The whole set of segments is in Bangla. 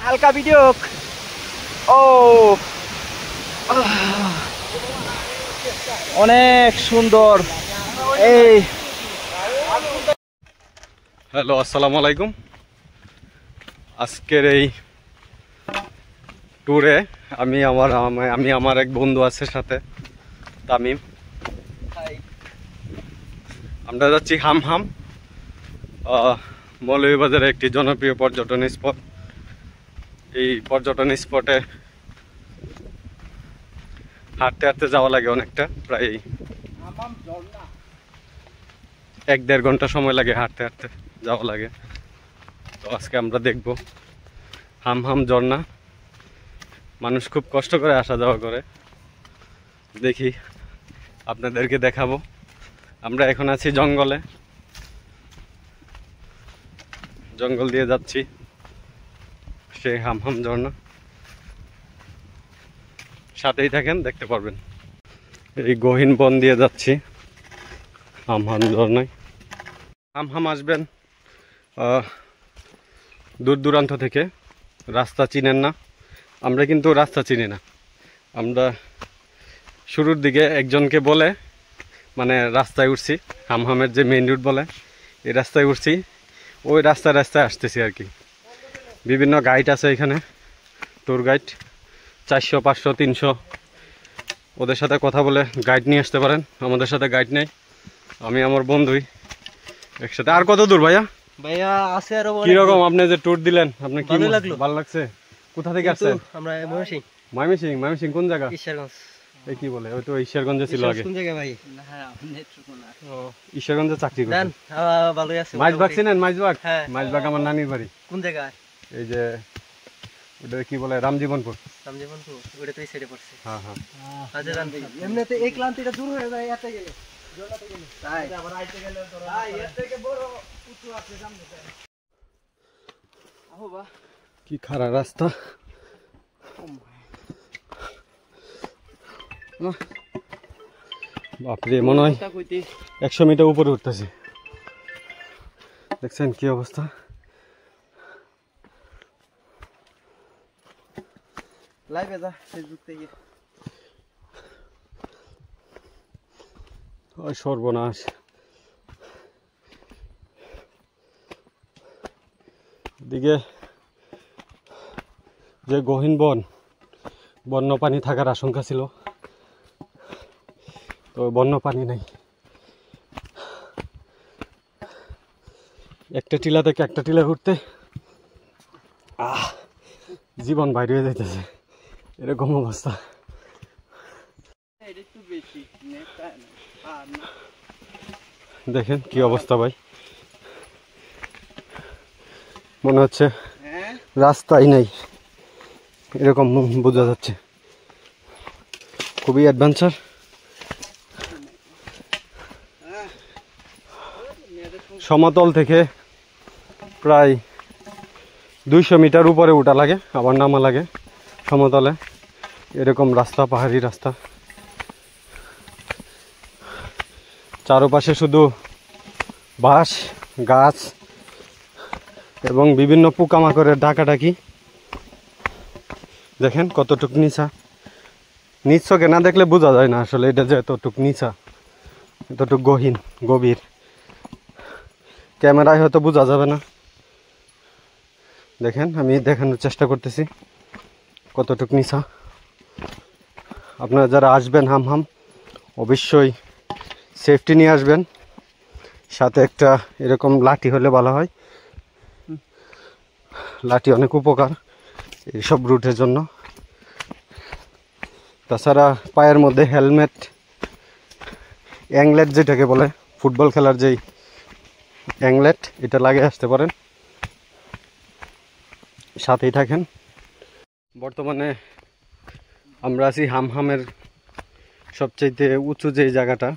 হালকা ভিডিও। ও অনেক সুন্দর। এই হ্যালো, আসসালামু আলাইকুম। আজকের এই ট্যুরে আমি আমার এক বন্ধু আছে সাথে, তামিম। আমরা যাচ্ছি হামহাম, মৌলভীবাজারের একটি জনপ্রিয় পর্যটন স্পট। এই পর্যটন স্পটে হাঁটতে হাঁটতে যাওয়া লাগে অনেকটা, প্রায় 1-1.5 ঘন্টা সময় লাগে হাঁটতে হাঁটতে যাওয়া লাগে। তো আজকে আমরা দেখব হামহাম ঝর্ণা। মানুষ খুব কষ্ট করে আসা যাওয়া করে, দেখি আপনাদেরকে দেখাবো। আমরা এখন আছি জঙ্গল দিয়ে যাচ্ছি সেই হামহাম ঝর্ণা। সাথেই থাকেন, দেখতে পারবেন। এই গহীন বন দিয়ে যাচ্ছি হামহাম ঝর্ণায়। হামহাম আসবেন দূর দূরান্ত থেকে, রাস্তা চিনেন না। আমরা কিন্তু রাস্তা চিনি না। আমরা শুরুর দিকে একজনকে বলে মানে রাস্তায় উঠছি, হামহামের যে মেইন রুট বলে এই রাস্তায় উঠছি, ওই রাস্তায় আসতেছি আর কি। বিভিন্ন গাইড আছে এখানে, ট্যুর গাইড 400, 500, 300। ওদের সাথে কথা বলে গাইড নিয়ে আসতে পারেন। আমাদের সাথে গাইড নেই, আমি আমার বন্ধুই একসাথে। আর কত দূর ভাইয়া? ভাইয়া আছে আরো। কিরকম আপনি যে ট্যুর দিলেন, আপনার কি ভালো লাগছে? কোথা থেকে আসছেন? আমরা ময়মনসিংহ। কোন জায়গা? ঈশ্বরগঞ্জ। এই কি বলে, ওই তো ঈশ্বরগঞ্জে ছিল আগে। কোন জায়গা ভাই? ঈশ্বরগঞ্জে চাকরি করেন। ভালোই আছে। মাইজবাগ চিনেন? মাইজবাগ আমার নানির বাড়ি। কোন জায়গায়? এই যে ওটা কি বলে, রামজীবনপুর। ওটা তো এই সাইডে পড়ছে। হ্যাঁ হ্যাঁ। আচ্ছা জানতে এমনিতে এই ক্লান্তিটা দূর হয়ে যায় এতে গেলে, জলাতে গেলে। তাই আবার আইতে গেলে ধরো এর থেকে বড় উঁচু আছে সামনে। বাহ কি খারাপ রাস্তা। বাপরে, মনে হয় 100 মিটার উপরে উঠতেছি। দেখছেন কি অবস্থা? লাইভে যা, ফেসবুক থেকে। ওই সর্বনাশ। এদিকে যে গহীন বন্য পানি থাকার আশঙ্কা ছিল, তো বন্য পানি নেই। একটা টিলা থেকে একটা টিলা ঘুরতে জীবন বাইরে হয়ে যাইতেছে, এরকম অবস্থা। দেখেন কি অবস্থা ভাই, মনে হচ্ছে রাস্তাই নেই, এরকম বোঝা যাচ্ছে। খুবই অ্যাডভেঞ্চার। সমতল থেকে প্রায় 200 মিটার উপরে উঠা লাগে, আবার নামা লাগে সমতলে। এরকম রাস্তা, পাহাড়ি রাস্তা, চারপাশে শুধু বাঁশ, গাছ এবং বিভিন্ন পোকামাকড়ের ডাকাডাকি। দেখেন কতটুক নিচা, নিচকে না দেখলে বোঝা যায় না আসলে এটা যে এতটুক নিচা, এতটুক গভীর। ক্যামেরায় হয়তো বোঝা যাবে না। দেখেন, আমি দেখানোর চেষ্টা করতেছি কতটুক নিচা। আপনারা যারা আসবেন হামহাম, অবশ্যই সেফটি নিয়ে আসবেন, সাথে একটা এরকম লাঠি হলে ভালো হয়। লাঠি অনেক উপকার এইসব রুটের জন্য। তাছাড়া পায়ের মধ্যে হেলমেট, অ্যাংলেট যেটাকে বলে, ফুটবল খেলার যেই অ্যাংলেট, এটা লাগিয়ে আসতে পারেন। সাথেই থাকেন। বর্তমানে আমরা আছি হামহামের সবচাইতে উঁচু যে জায়গাটা,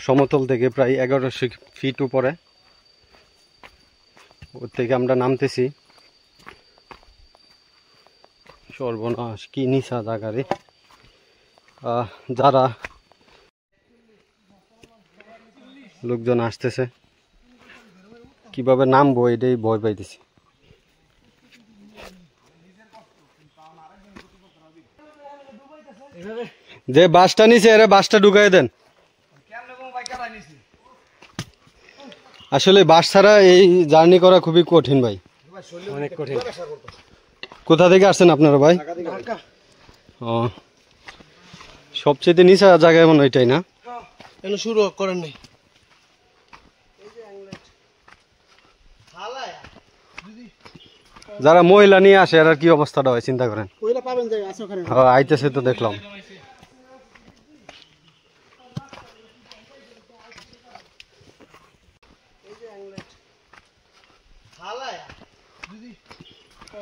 সমতল থেকে প্রায় 1100 ফিট উপরে। ওর থেকে আমরা নামতেছি। সর্বনাশ, কি নিচা জায়গা রে। যারা লোকজন আসতেছে, কিভাবে নামবো এটাই ভয় পাইতেছি। যে বাসটা নিছে এর বাসটা ঢুকাই দেন। আসলে বাস ছাড়া এই জার্নি করা খুবই কঠিন ভাই, অনেক কঠিন। কোথা থেকে আসছেন আপনারা ভাই? ও, সবচেয়ে নিচা জায়গায় মনে হয় এটাই না? শুরু করেন নাই। যারা মহিলা নিয়ে আসে এর কি অবস্থাটা হয় চিন্তা করেন। আইতেছে তো দেখলাম।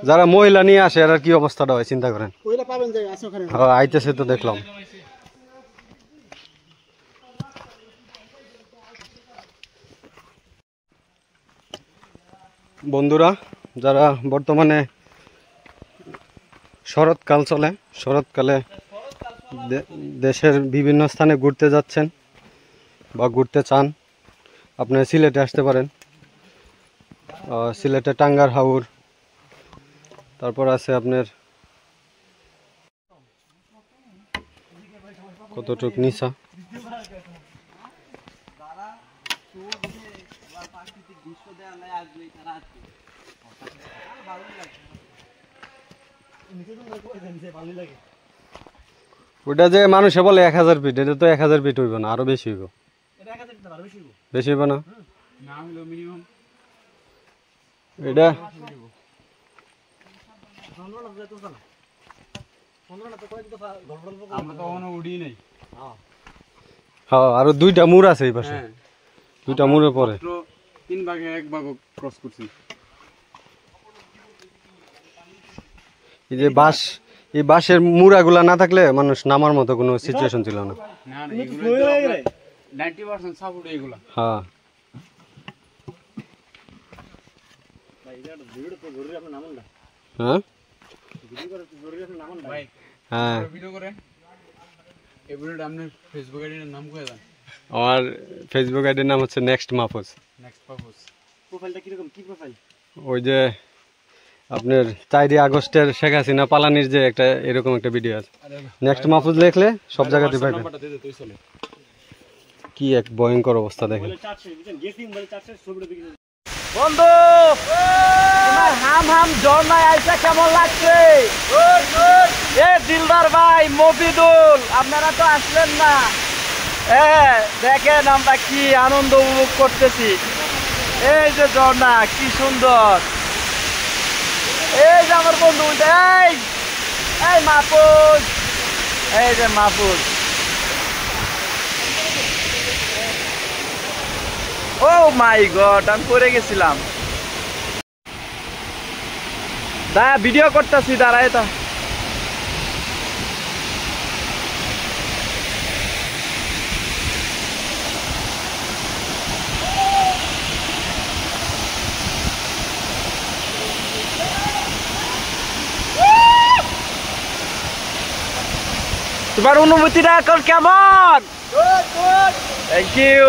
যারা মহিলা নিয়ে আসে এর কি অবস্থাটা হয় চিন্তা করেন। আইতেছে তো দেখলাম। বন্ধুরা, যারা বর্তমানে শরৎকাল চলে, শরৎকালে দেশের বিভিন্ন স্থানে ঘুরতে যাচ্ছেন বা ঘুরতে চান, আপনি সিলেটে আসতে পারেন। সিলেটে টাঙ্গার হাওর, তারপর আছে আপনার কতটুক নিচা, ওটা যে মানুষে বলে 1000 ফিট, এটা তো 1000 ফিট হইব না, আরো বেশি হইব। বেশি হইব না এটা? হ্যাঁ, আরো 2টা মুড় আছে এই পাশে, 2টা মুড়ে পরে 3 ভাগে 1 ভাগ ক্রস করছি। এই যে বাস, এই বাসের মুড়াগুলা না থাকলে মানুষ নামার মতো কোনো সিচুয়েশন ছিল না। 90% সাপোর্ট এগুলা। হ্যাঁ, হ্যাঁ হ্যাঁ, ভিডিও করে এই ভিডিওটা আপনি ফেসবুক আইডির নাম কয়ে দেন। আমার ফেসবুক আইডির নাম হচ্ছে নেক্সট মাহফুজ। Next purpose. প্রোফাইলটা কিরকম, কি প্রোফাইল? ওই যে আপনার 4 আগস্টের শেখ হাসিনা পালানির যে একটা এরকম একটা ভিডিও আছে, নেক্সট মাহফুজ লিখলে সব জায়গাতে পাবেন। কি এক ভয়ঙ্কর অবস্থা দেখেন বন্ধু, তোমার হাম হাম ঝর্ণায় আইসা কেমন লাগছে? এ দিলদার ভাই, মফিদুল, আপনারা তো আসলেন না। দেখেন আমরা কি আনন্দ উপভোগ করতেছি। এই যে ঝর্ণা, কি সুন্দর। এই যে আমার বন্ধু, এই মাহফুজ, এই যে মাহফুজ। ও মাই গড, আমি পড়ে গেছিলাম। ভিডিও করতেছি, দাঁড়ায় তো। তোমার অনুভূতিটা এখন কেমন? Thank you.